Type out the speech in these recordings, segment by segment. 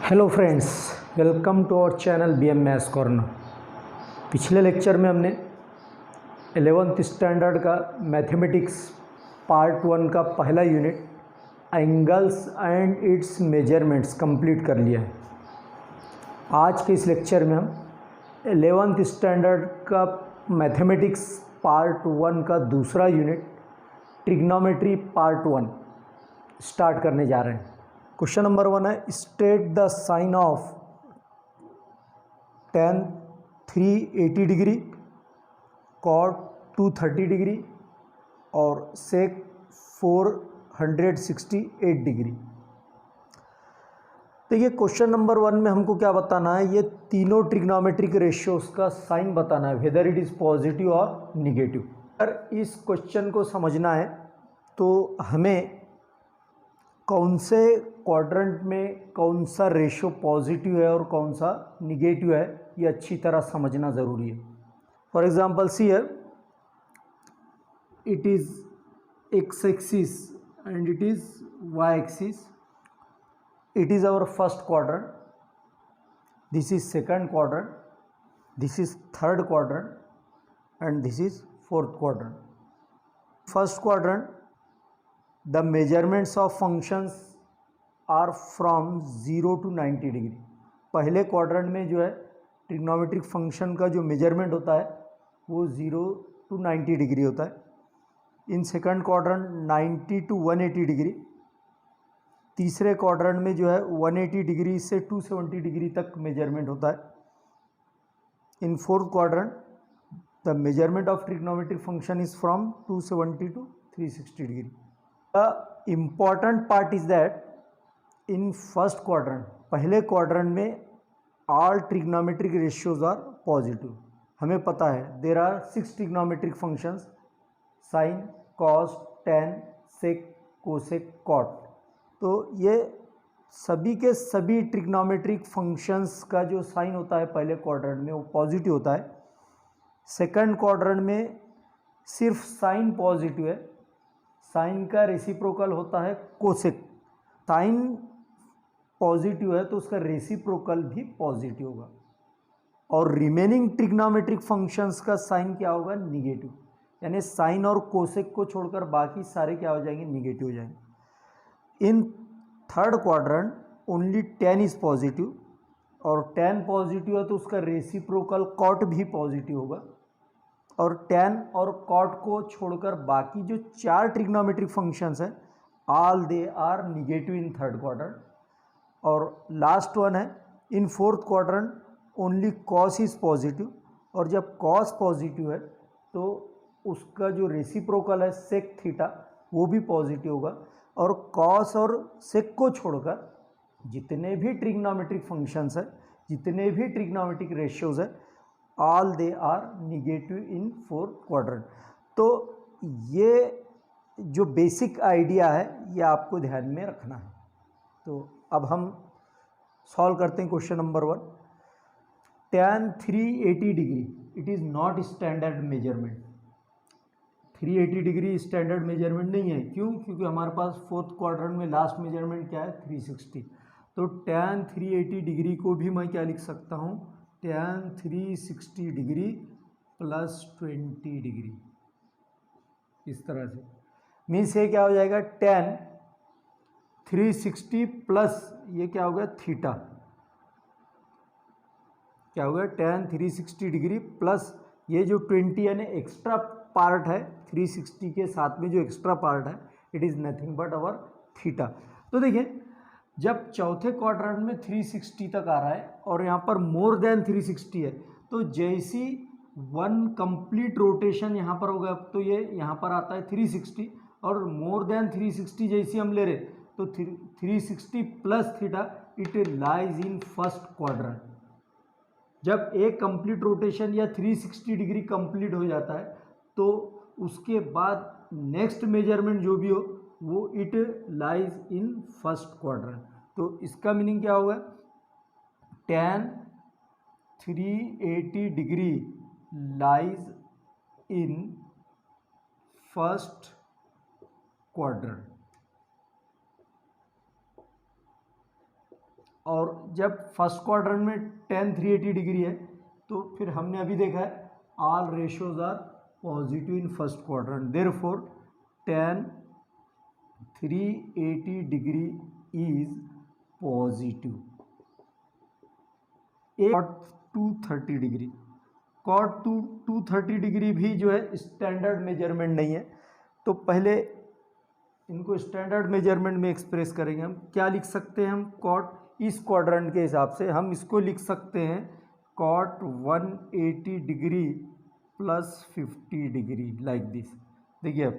Hello friends, welcome to our channel BM maths corner. पिछले lecture में हमने 11th standard का मैथमेटिक्स पार्ट 1 का पहला unit angles and it's measurements complete कर लिया है। आज के इस लेक्चर में हम 11th स्टैंडर्ड का मैथमेटिक्स पार्ट 1 का दूसरा यूनिट ट्रिग्नोमेट्री पार्ट 1 स्टार्ट करने जा रहे हैं। क्वेश्चन नंबर 1 है, state the sign of tan 380 degree, cot 230 degree और sec 468 डिग्री। देखिए क्वेश्चन नंबर 1 में हमको क्या बताना है, ये तीनों ट्रिग्नोमेट्रिक रेशियोज का साइन बताना है, वेदर इट इज़ पॉजिटिव और निगेटिव। अगर इस क्वेश्चन को समझना है तो हमें कौन से क्वाड्रेंट में कौन सा रेशियो पॉजिटिव है और कौन सा निगेटिव है, ये अच्छी तरह समझना ज़रूरी है। For example see here, it is X axis and it is Y axis. It is our first quadrant, this is second quadrant, this is third quadrant and this is fourth quadrant. First quadrant, the measurements of functions are from 0 to 90 degree. पहले quadrant में जो है trigonometric function का जो measurement होता है वो 0 to 90 degree होता है। इन सेकंड क्वाड्रेंट 90 to 180 डिग्री। तीसरे क्वाड्रेंट में जो है 180 डिग्री से 270 डिग्री तक मेजरमेंट होता है। In fourth quadrant the measurement of trigonometric function is from 270 to 360 degree. The important part is that in first quadrant, पहले क्वाड्रेंट में all trigonometric ratios are positive। हमें पता है there are 6 trigonometric functions, sin, cos, tan, sec, cosec, cot। तो ये सभी के सभी ट्रिग्नोमेट्रिक फंक्शंस का जो साइन होता है पहले क्वाड्रेंट में वो पॉजिटिव होता है। सेकंड क्वाड्रेंट में सिर्फ साइन पॉजिटिव है, साइन का रेसिप्रोकल होता है कोसेक। साइन पॉजिटिव है तो उसका रेसिप्रोकल भी पॉजिटिव होगा और रिमेनिंग ट्रिग्नोमेट्रिक फंक्शंस का साइन क्या होगा, निगेटिव। यानी साइन और कोसेक को छोड़कर बाकी सारे क्या हो जाएंगे, निगेटिव हो जाएंगे। इन third quadrant only tan is positive और tan पॉजिटिव है तो उसका रेसिप्रोकल कॉट भी पॉजिटिव होगा और tan और cot को छोड़कर बाकी जो 4 ट्रिग्नोमेट्रिक फंक्शंस हैं all they are negative in third quadrant. और लास्ट वन है, in fourth quadrant only cos is positive और जब cos पॉजिटिव है तो उसका जो रेसिप्रोकल है sec थीटा वो भी पॉजिटिव होगा और cos और sec को छोड़कर जितने भी ट्रिग्नोमेट्रिक फंक्शंस हैं, जितने भी ट्रिग्नोमेट्रिक रेशियोज हैं, all they are negative in fourth quadrant. तो ये जो बेसिक आइडिया है ये आपको ध्यान में रखना है। तो अब हम सॉल्व करते हैं question number 1। tan 380 degree, it is not standard measurement. 380 degree standard measurement नहीं है। क्यों? क्योंकि हमारे पास फोर्थ क्वाड्रेंट में लास्ट मेजरमेंट क्या है, 360। तो tan 380 डिग्री को भी मैं क्या लिख सकता हूँ, tan 360 डिग्री प्लस 20 डिग्री, इस तरह से। मीन्स ये क्या हो जाएगा, tan 360 प्लस ये क्या होगा, थीटा। क्या होगा, tan 360 डिग्री प्लस ये जो 20 यानी एक्स्ट्रा पार्ट है 360 के साथ में जो एक्स्ट्रा पार्ट है, it is nothing but our theta. तो देखिए जब चौथे क्वाड्रेंट में 360 तक आ रहा है और यहाँ पर मोर देन 360 है तो जैसी वन कंप्लीट रोटेशन यहाँ पर होगा तो ये यहाँ पर आता है 360 और मोर देन 360 जैसी हम ले रहे तो 360 plus theta it lies in first quadrant. जब एक कंप्लीट रोटेशन या 360 डिग्री कंप्लीट हो जाता है तो उसके बाद नेक्स्ट मेजरमेंट जो भी हो वो it lies in first quadrant. तो इसका मीनिंग क्या होगा, tan 380 degree lies in first quadrant. और जब फर्स्ट क्वाड्रेंट में tan 380 डिग्री है तो फिर हमने अभी देखा है all ratios are positive in first quadrant, therefore tan 380 degree is positive. Cot 230 degree, cot 230 degree भी जो है स्टैंडर्ड मेजरमेंट नहीं है, तो पहले इनको स्टैंडर्ड मेजरमेंट में एक्सप्रेस करेंगे। हम क्या लिख सकते हैं, हम कॉट इस क्वाड्रेंट के हिसाब से हम इसको लिख सकते हैं cot 180 degree plus 50 degree, like this. देखिए अब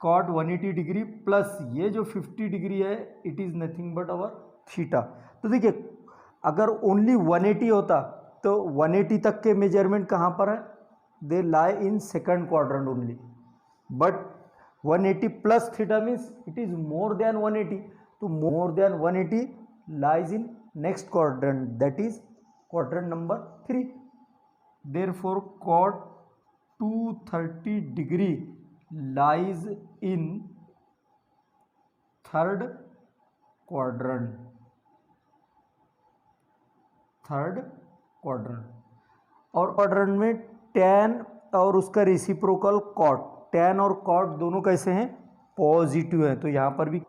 कॉट 180 डिग्री प्लस ये जो 50 डिग्री है it is nothing but our theta. तो देखिए अगर ओनली 180 होता तो 180 तक के मेजरमेंट कहाँ पर है, they lie in second quadrant only, but 180 plus theta means it is more than 180, तो more than 180 lies in next quadrant, that is quadrant number 3। Therefore cot 230 degree lies in third quadrant, third quadrant. और quadrant में tan और उसका reciprocal cot, tan और cot दोनों कैसे हैं, positive हैं, तो यहाँ पर भी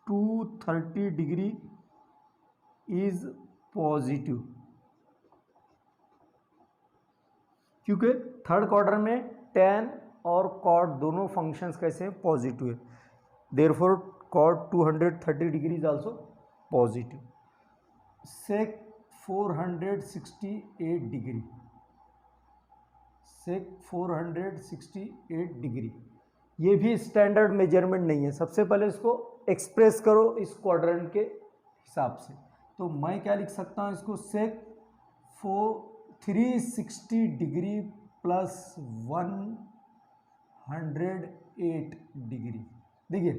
230 डिग्री इज पॉजिटिव, क्योंकि थर्ड क्वाड्रेंट में tan और कॉट दोनों फंक्शंस कैसे हैं, पॉजिटिव है। Therefore cot 230 degree is also positive. Sec 468 degree, sec 468 degree, ये भी स्टैंडर्ड मेजरमेंट नहीं है। सबसे पहले इसको एक्सप्रेस करो इस क्वाड्रेंट के हिसाब से, तो मैं क्या लिख सकता हूँ इसको, सेक 360 डिग्री प्लस 108 डिग्री। देखिए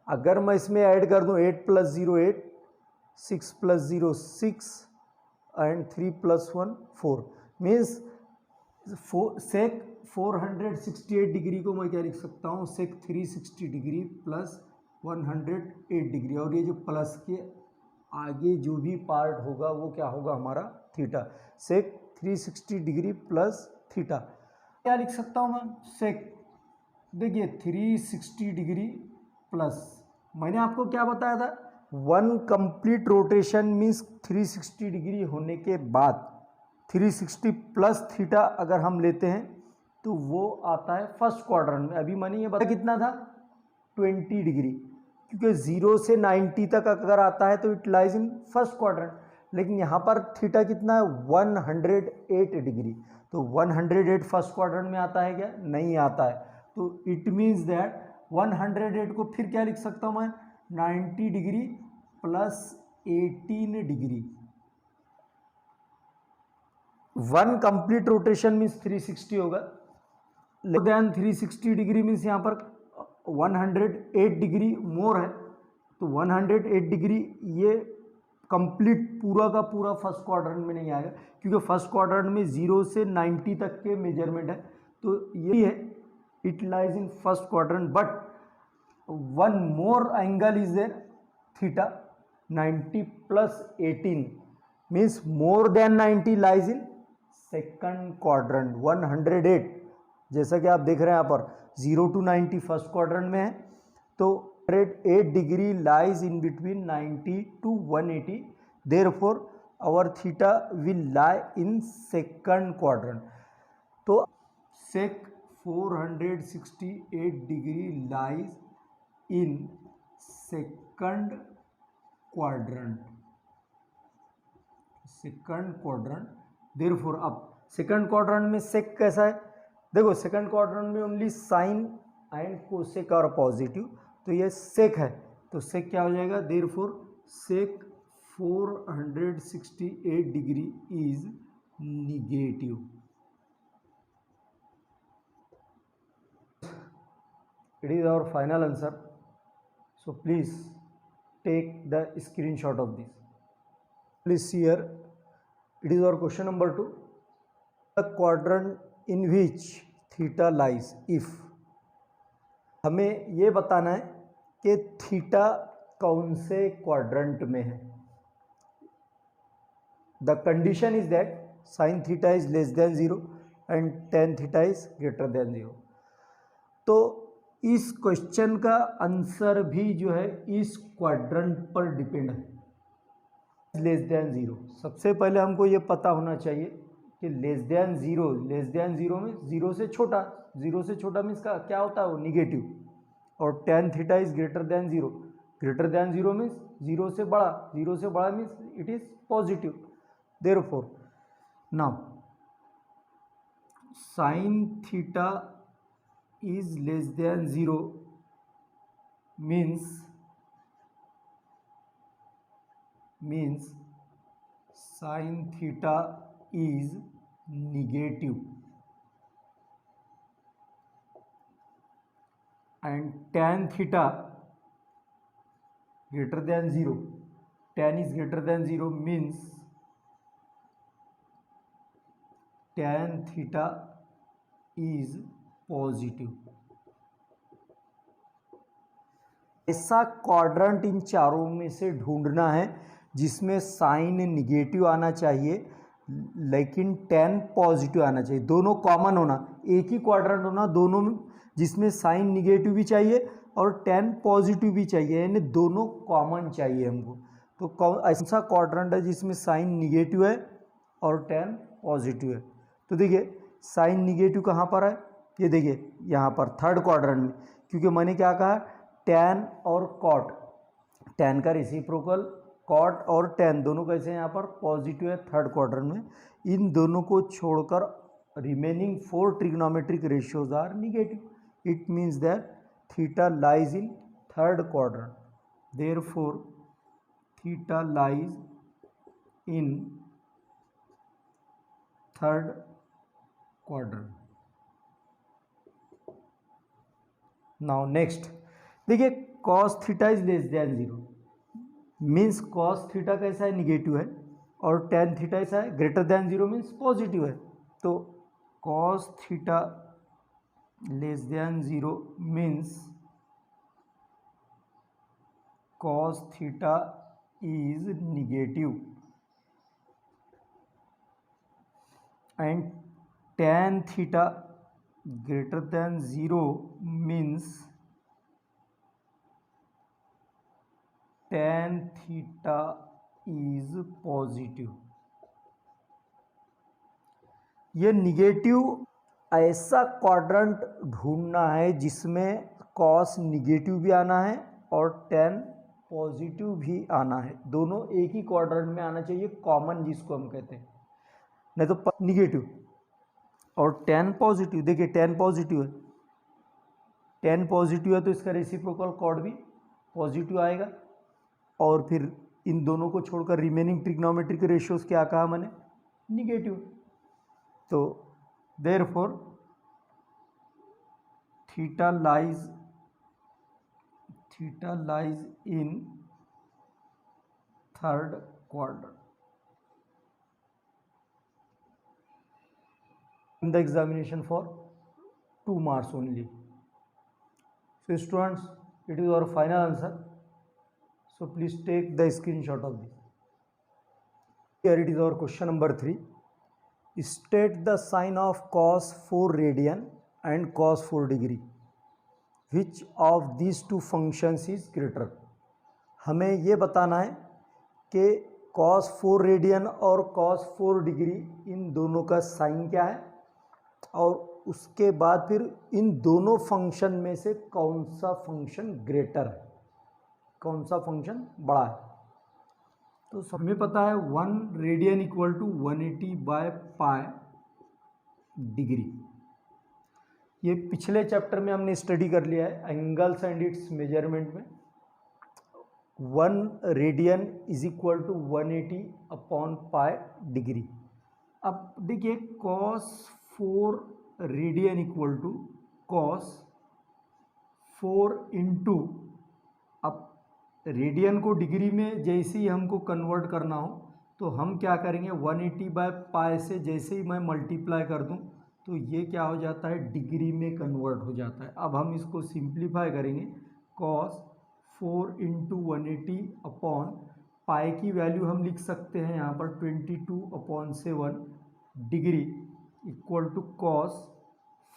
अगर मैं इसमें ऐड कर दूँ 8 + 0 8, 6 + 0 6 एंड 3 + 1 4, मीन्स सेक 468 डिग्री को मैं क्या लिख सकता हूँ, सेक 360 डिग्री प्लस 108 डिग्री, और ये जो प्लस के आगे जो भी पार्ट होगा वो क्या होगा हमारा थीटा। सेक 360 डिग्री प्लस थीटा क्या लिख सकता हूँ मैं, सेक देखिए 360 डिग्री प्लस, मैंने आपको क्या बताया था, one complete rotation means 360 degree होने के बाद 360 प्लस थीटा अगर हम लेते हैं तो वो आता है फर्स्ट क्वाड्रेंट में। अभी मैंने ये बताया कितना था, 20 डिग्री, क्योंकि 0 से 90 तक अगर आता है तो it lies in first quadrant, लेकिन यहाँ पर थीटा कितना है 108 डिग्री, तो 108 फर्स्ट क्वाड्रेंट में आता है क्या, नहीं आता है, तो इट मीन्स दैट 108 को फिर क्या लिख सकता हूँ मैं, 90 degree plus 18 degree. One complete rotation means 360 होगा, देन 360 डिग्री मीन्स यहाँ पर 108 डिग्री मोर है, तो 108 डिग्री ये कंप्लीट पूरा का पूरा फर्स्ट क्वाड्रेंट में नहीं आएगा, क्योंकि फर्स्ट क्वाड्रेंट में 0 से 90 तक के मेजरमेंट है, तो ये है it lies in first quadrant, but one more angle is there theta 90 plus 18 means more than 90 lies in second quadrant 108, जैसा कि आप देख रहे हैं यहाँ पर 0 to 90 फर्स्ट क्वाड्रेंट में है, तो 108 degree lies in between 90 to 180, therefore our theta will lie in second quadrant, तो sec 468 degree lies in second quadrant, second quadrant. Therefore अब सेकंड क्वाड्रेंट में सेक कैसा है, देखो सेकंड क्वाड्रेंट में ओनली साइन एंड कोसेक और positive, तो ये सेक है, तो सेक क्या हो जाएगा, therefore sec 468 degree is negative. It is our final answer, so please take the screenshot of this. Please see here, it is our question number 2, the quadrant in which theta lies if, हमें ये बताना है कि theta कौन से quadrant में है। The condition is that sine theta is less than 0 and tan theta is greater than 0। तो इस क्वेश्चन का आंसर भी जो है इस क्वाड्रेंट पर डिपेंड है। लेस देन 0, सबसे पहले हमको ये पता होना चाहिए कि लेस देन 0 में 0 से छोटा, 0 से छोटा मीन्स का क्या होता है वो निगेटिव, और tan theta is greater than 0, greater than 0 means 0 से बड़ा, 0 से बड़ा means it is positive. Therefore now sine theta is less than 0 means sin theta is negative and tan theta greater than 0, tan is greater than 0 means tan theta is positive. ऐसा quadrant इन चारों में से ढूंढना है जिसमें sign negative आना चाहिए लेकिन टेन पॉजिटिव आना चाहिए, दोनों कॉमन होना, एक ही क्वाड्रेंट होना दोनों में जिसमें साइन निगेटिव भी चाहिए और टेन पॉजिटिव भी चाहिए, यानी दोनों कॉमन चाहिए हमको। तो ऐसा क्वाड्रेंट है जिसमें साइन निगेटिव है और टेन पॉजिटिव है। तो देखिए साइन निगेटिव कहाँ पर है, ये देखिए यहाँ पर थर्ड क्वाड्रेंट में, क्योंकि मैंने क्या कहा टैन और कॉट, टैन का रेसिप्रोकल कॉट और टैन दोनों कैसे यहाँ पर पॉजिटिव है थर्ड क्वाड्रेंट में। इन दोनों को छोड़कर remaining 4 trigonometric ratios are negative, it means that theta lies in third quadrant, therefore theta lies in third quadrant. Now next देखिए cos theta is less than 0 means cos theta कैसा है negative है और tan theta ऐसा है greater than 0 means positive है। तो cos theta less than 0 means cos theta is negative and tan theta greater than 0 means tan theta is positive। ये negative ऐसा क्वाड्रेंट ढूंढना है जिसमें कॉस निगेटिव भी आना है और टेन पॉजिटिव भी आना है, दोनों एक ही क्वाड्रेंट में आना चाहिए, कॉमन जिसको हम कहते हैं, नहीं तो निगेटिव और टेन पॉजिटिव। देखिए टेन पॉजिटिव है, टेन पॉजिटिव है तो इसका रेसिप्रोकल कॉट भी पॉजिटिव आएगा, और फिर इन दोनों को छोड़कर रिमेनिंग ट्रिग्नोमेट्रिक रेशियोज क्या कहा मैंने निगेटिव। तो therefore theta lies in third quadrant. In the examination for 2 marks only. So students, it is our final answer. So please take the screenshot of this. Here it is our question number 3. State the sign of cos 4 radian and cos 4 degree. Which of these two functions is greater? हमें ये बताना है कि cos 4 radian और cos 4 degree in दोनों का sign क्या है, और उसके बाद फिर इन दोनों फंक्शन में से कौन सा फंक्शन ग्रेटर है, कौन सा फंक्शन बड़ा है। तो सब में पता है 1 रेडियन इक्वल टू 180/π डिग्री, ये पिछले चैप्टर में हमने स्टडी कर लिया है एंगल्स एंड इट्स मेजरमेंट में। 1 radian is equal to 180/π degree. अब देखिए cos 4 radian equal to cos 4 into, अब रेडियन को डिग्री में जैसे ही हमको कन्वर्ट करना हो तो हम क्या करेंगे 180/π से जैसे ही मैं मल्टीप्लाई कर दूं तो ये क्या हो जाता है डिग्री में कन्वर्ट हो जाता है। अब हम इसको सिंप्लीफाई करेंगे cos 4 इंटू 180/π पाई की वैल्यू हम लिख सकते हैं यहाँ पर 22/7 degree equal to cos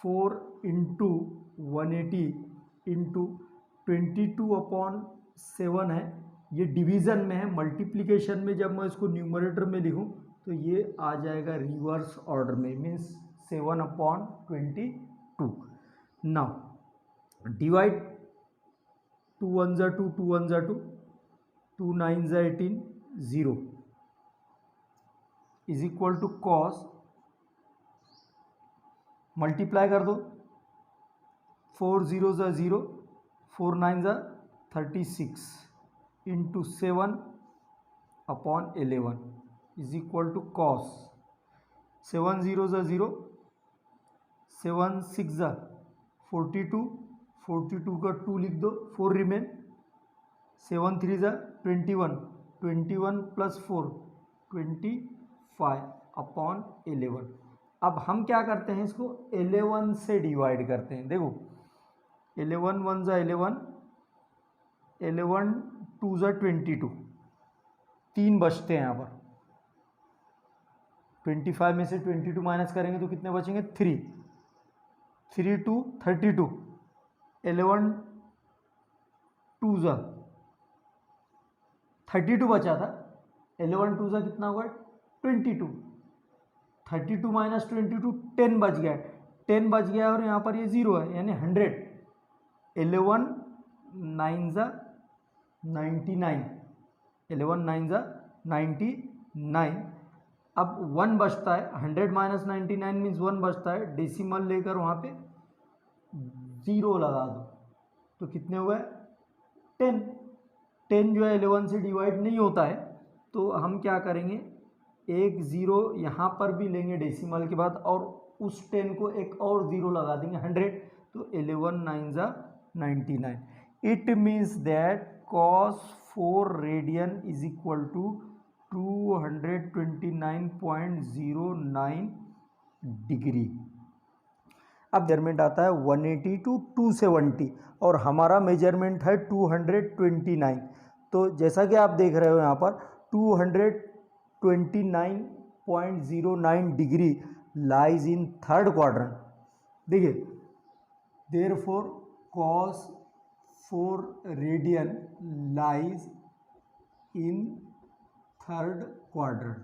4 into 180 into 22/7 है, ये डिवीज़न में है। मल्टीप्लिकेशन में जब मैं इसको न्यूमरेटर में लिखूँ तो ये आ जाएगा रिवर्स ऑर्डर में, मीन्स 7/22। नाउ डिवाइड 2 1 जा 2, 2 1 जा 2, 2 9 जा 18, 0 is equal to cos, multiply कर दो, 4 0 जा 0, 4 9 जा 36 into 7/11 is equal to cos 7 0 जा 0, 7 6 जा 42, 42 का 2 लिख दो, 4 रिमेन, 7 3 जा 21, 21 प्लस 4 25/11। अब हम क्या करते हैं, इसको 11 से डिवाइड करते हैं। देखो 11 1 जा 11, 11 2 जा 22, 3 बचते हैं यहाँ पर। 25 में से 22 माइनस करेंगे तो कितने बचेंगे, 3 3 2 32, 11 2 जा 32 बचा था, 11 2 जा कितना होगा 22, 32 माइनस 22 10 बच गया, 10 बच गया और यहाँ पर ये 0 है यानी 100। 11 9 जा 99, 11 9 जा 99। अब 1 बचता है, 100 माइनस 99 मीन्स 1 बचता है, डेसिमल लेकर वहाँ पे 0 लगा दो तो कितने हुए 10। 10 जो है 11 से डिवाइड नहीं होता है, तो हम क्या करेंगे, एक 0 यहाँ पर भी लेंगे डेसिमल के बाद और उस 10 को एक और 0 लगा देंगे 100, तो 11 9 जा 99। It means that cos 4 radian is equal to 229.09 degree. अब मेजरमेंट आता है 180 टू 270 और हमारा मेजरमेंट है 229। तो जैसा कि आप देख रहे हो यहाँ पर 229.09 degree lies in third quadrant. देखिए therefore cos 4 radian lies in third quadrant.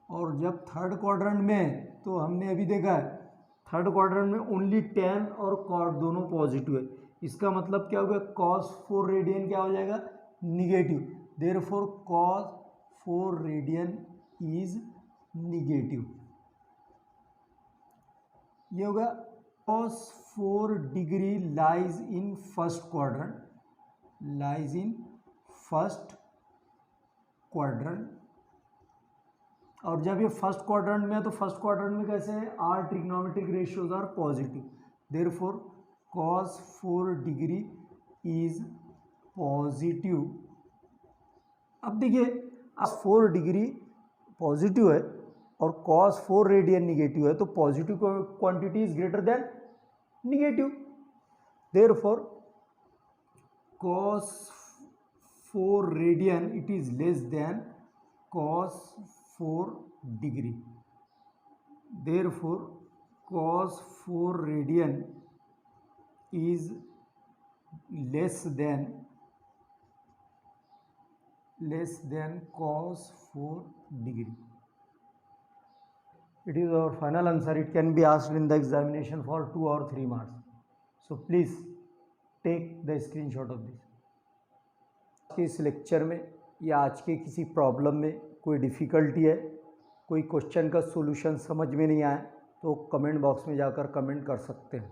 और जब थर्ड क्वाड्रेंट में तो हमने अभी देखा है थर्ड क्वाड्रेंट में ओनली tan और cot दोनों पॉजिटिव है, इसका मतलब क्या हो गया, cos 4 रेडियन क्या हो जाएगा, negative. Therefore cos 4 radian is negative. ये होगा cos 4 degree lies in first quadrant, lies in first quadrant. और जब ये फर्स्ट क्वाड्रेंट में है तो फर्स्ट क्वाड्रेंट में कैसे है, are trigonometric ratios are positive, therefore cos 4 degree is positive. अब देखिए अब 4 डिग्री पॉजिटिव है और cos 4 रेडियन निगेटिव है, तो positive quantity is greater than negative, therefore cos 4 radian it is less then cos 4 degree. Therefore cos 4 radian is less than cos 4 degree. It is our final answer. It can be asked in the examination for 2 or 3 marks. So please take the screenshot of this. आज के इस lecture में या आज के किसी problem में कोई डिफ़िकल्टी है, कोई क्वेश्चन का सॉल्यूशन समझ में नहीं आया तो कमेंट बॉक्स में जाकर कमेंट कर सकते हैं।